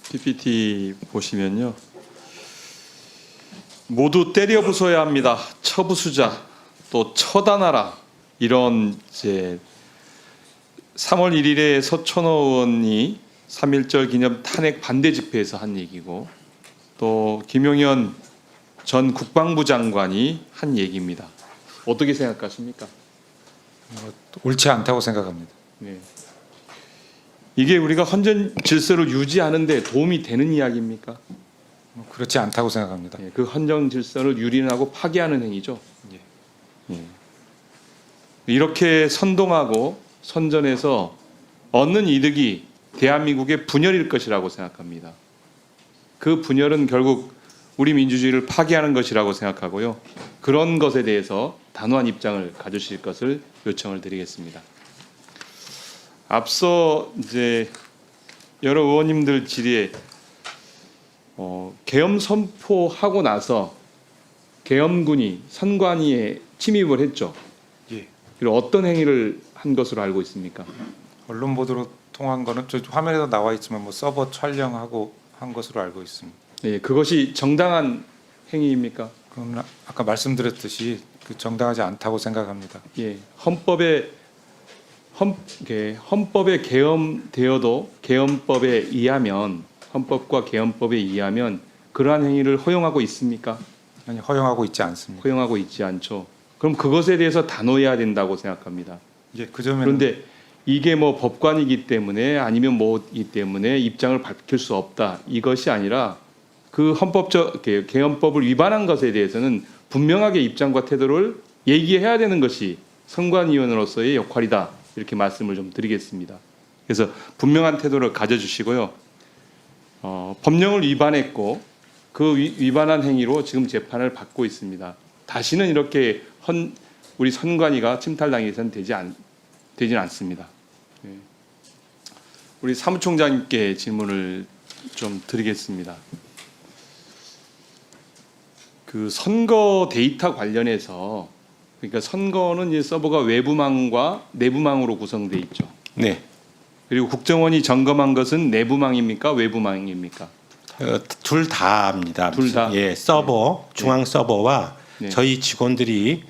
PPT 보시면요. 모두 때려 부숴야 합니다. 처부수자, 또 처단하라. 이런 이제 3월 1일에 서천호 의원이 3.1절 기념 탄핵 반대 집회에서 한 얘기고, 또 김용현 전 국방부 장관이 한 얘기입니다. 어떻게 생각하십니까? 옳지 않다고 생각합니다. 네. 이게 우리가 헌정 질서를 유지하는 데 도움이 되는 이야기입니까? 그렇지 않다고 생각합니다. 네, 그 헌정 질서를 유린하고 파괴하는 행위죠. 네. 이렇게 선동하고 선전해서 얻는 이득이 대한민국의 분열일 것이라고 생각합니다. 그 분열은 결국 우리 민주주의를 파괴하는 것이라고 생각하고요. 그런 것에 대해서 단호한 입장을 가주실 것을 요청을 드리겠습니다. 앞서 이제 여러 의원님들 질의에 계엄 선포하고 나서 계엄군이 선관위에 침입을 했죠. 예. 그리고 어떤 행위를 한 것으로 알고 있습니까? 언론 보도로 통한 거는 저 화면에도 나와 있지만 뭐 서버 촬영하고 한 것으로 알고 있습니다. 네, 그것이 정당한 행위입니까? 그럼 아까 말씀드렸듯이 그 정당하지 않다고 생각합니다. 예, 헌법에 계엄되어도 계엄법에 의하면, 헌법과 계엄법에 의하면 그러한 행위를 허용하고 있습니까? 아니, 허용하고 있지 않습니다. 허용하고 있지 않죠. 그럼 그것에 대해서 단호해야 된다고 생각합니다. 예, 그 점에는 그런데 이게 뭐 법관이기 때문에 아니면 뭐이기 때문에 입장을 밝힐 수 없다, 이것이 아니라 그 헌법적 계엄법을 위반한 것에 대해서는 분명하게 입장과 태도를 얘기해야 되는 것이 선관위원으로서의 역할이다, 이렇게 말씀을 좀 드리겠습니다. 그래서 분명한 태도를 가져주시고요. 법령을 위반했고 그 위반한 행위로 지금 재판을 받고 있습니다. 다시는 이렇게 우리 선관위가 침탈당해서는 되진 않습니다. 네. 우리 사무총장님께 질문을 좀 드리겠습니다. 그 선거 데이터 관련해서, 그러니까 선거는 이제 서버가 외부망과 내부망으로 구성돼 있죠. 네. 그리고 국정원이 점검한 것은 내부망입니까, 외부망입니까? 둘 다입니다. 둘 다? 예, 서버, 중앙 서버와 네. 저희 직원들이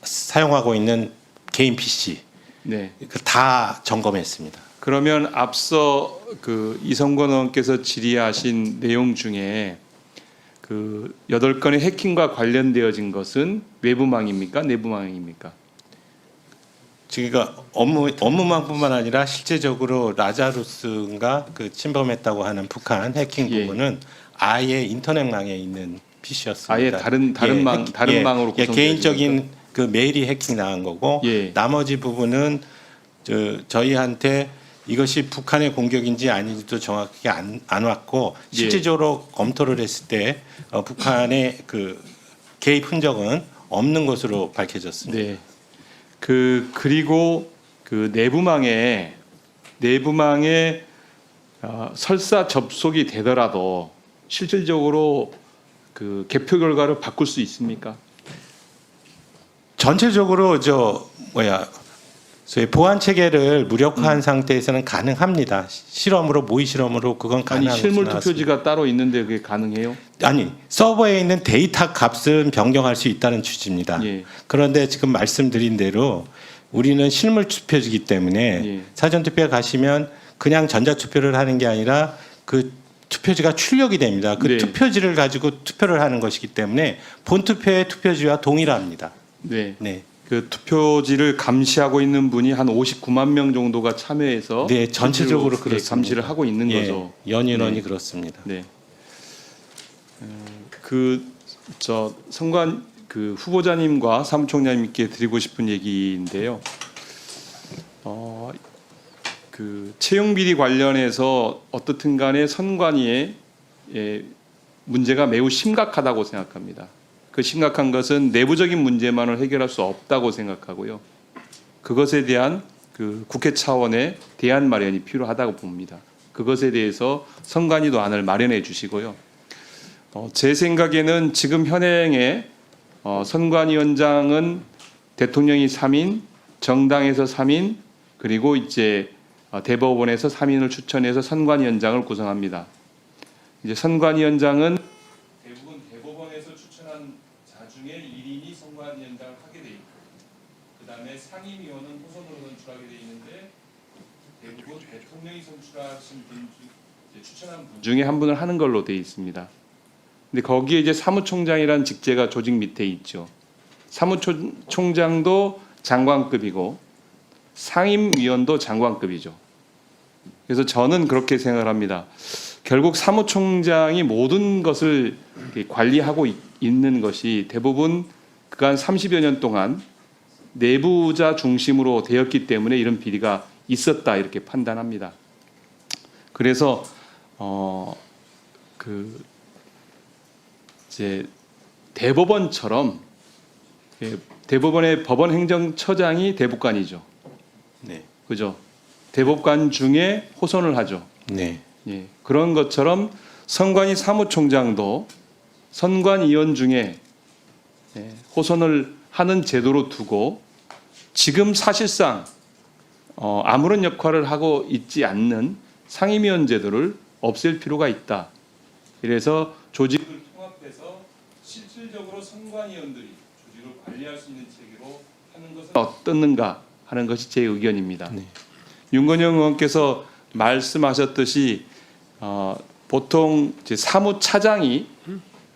사용하고 있는 개인 PC 네. 다 점검했습니다. 그러면 앞서 그 이성권 의원께서 질의하신 내용 중에 그 8건의 해킹과 관련되어진 것은 외부망입니까, 내부망입니까? 저희가 업무망뿐만 아니라 실제적으로 라자루스가 그 침범했다고 하는 북한 해킹 예. 부분은 아예 인터넷망에 있는 PC였습니다. 아예 다른 망으로 구성되어 개인적인 그 메일이 해킹 당한 거고, 예. 나머지 부분은 저희한테 이것이 북한의 공격인지 아닌지도 정확하게 안 왔고, 실질적으로 검토를 했을 때 북한의 그 개입 흔적은 없는 것으로 밝혀졌습니다. 네. 그리고 그 내부망에 설사 접속이 되더라도 실질적으로 그 개표 결과를 바꿀 수 있습니까? 전체적으로 저희 보안 체계를 무력화한 상태에서는 가능합니다. 실험으로, 모의 실험으로 그건 아니, 가능합니다. 실물 투표지가 따로 있는데 그게 가능해요? 아니, 서버에 있는 데이터 값은 변경할 수 있다는 취지입니다. 예. 그런데 지금 말씀드린 대로 우리는 실물 투표지이기 때문에 예. 사전 투표에 가시면 그냥 전자 투표를 하는 게 아니라 그 투표지가 출력이 됩니다. 그 네. 투표지를 가지고 투표를 하는 것이기 때문에 본 투표의 투표지와 동일합니다. 네. 네. 그 투표지를 감시하고 있는 분이 한 59만 명 정도가 참여해서 네, 전체적으로 실제로 그렇습니다. 감시를 하고 있는 예, 거죠. 연인원이 네. 그렇습니다. 네. 선관 그 후보자님과 사무총장님께 드리고 싶은 얘기인데요. 그 채용 비리 관련해서 어떻든 간에 선관위의 문제가 매우 심각하다고 생각합니다. 그 심각한 것은 내부적인 문제만을 해결할 수 없다고 생각하고요. 그것에 대한 그 국회 차원의 대안 마련이 필요하다고 봅니다. 그것에 대해서 선관위도 안을 마련해 주시고요. 제 생각에는 지금 현행의 선관위원장은 대통령이 3인, 정당에서 3인, 그리고 이제 대법원에서 3인을 추천해서 선관위원장을 구성합니다. 이제 선관위원장은 대부분 대법원에서 추천한 자 중에 1인이 선관위원장을 하게 돼 있고, 그다음에 상임위원은 호선으로 선출하게 돼 있는데 대부분 대통령이 선출하신 분 추천한 분 중에 한 분을 하는 걸로 돼 있습니다. 근데 거기에 이제 사무총장이라는 직제가 조직 밑에 있죠. 사무총장도 장관급이고 상임위원도 장관급이죠. 그래서 저는 그렇게 생각을 합니다. 결국 사무총장이 모든 것을 관리하고 있는 것이 대부분 그간 30여 년 동안 내부자 중심으로 되었기 때문에 이런 비리가 있었다 이렇게 판단합니다. 그래서 이제 대법원처럼 대법원의 법원행정처장이 대법관이죠. 네. 그죠? 대법관 중에 호선을 하죠. 네. 예, 그런 것처럼 선관위 사무총장도 선관위원 중에 호선을 하는 제도로 두고 지금 사실상 아무런 역할을 하고 있지 않는 상임위원 제도를 없앨 필요가 있다. 이래서 조직을 통합해서 실질적으로 선관위원들이 조직을 관리할 수 있는 체계로 하는 것은 어떻는가 하는 것이 제 의견입니다. 네. 윤건영 의원께서 말씀하셨듯이 보통 이제 사무차장이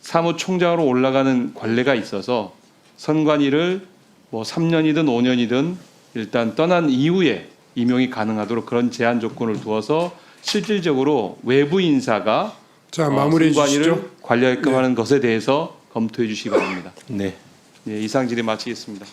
사무총장으로 올라가는 관례가 있어서 선관위를 뭐 3년이든 5년이든 일단 떠난 이후에 임용이 가능하도록 그런 제한 조건을 두어서 실질적으로 외부 인사가 자, 마무리해 선관위를 주시죠. 관리하게끔 하는 것에 대해서 검토해 주시기 바랍니다. 네. 예, 이상 질의 마치겠습니다.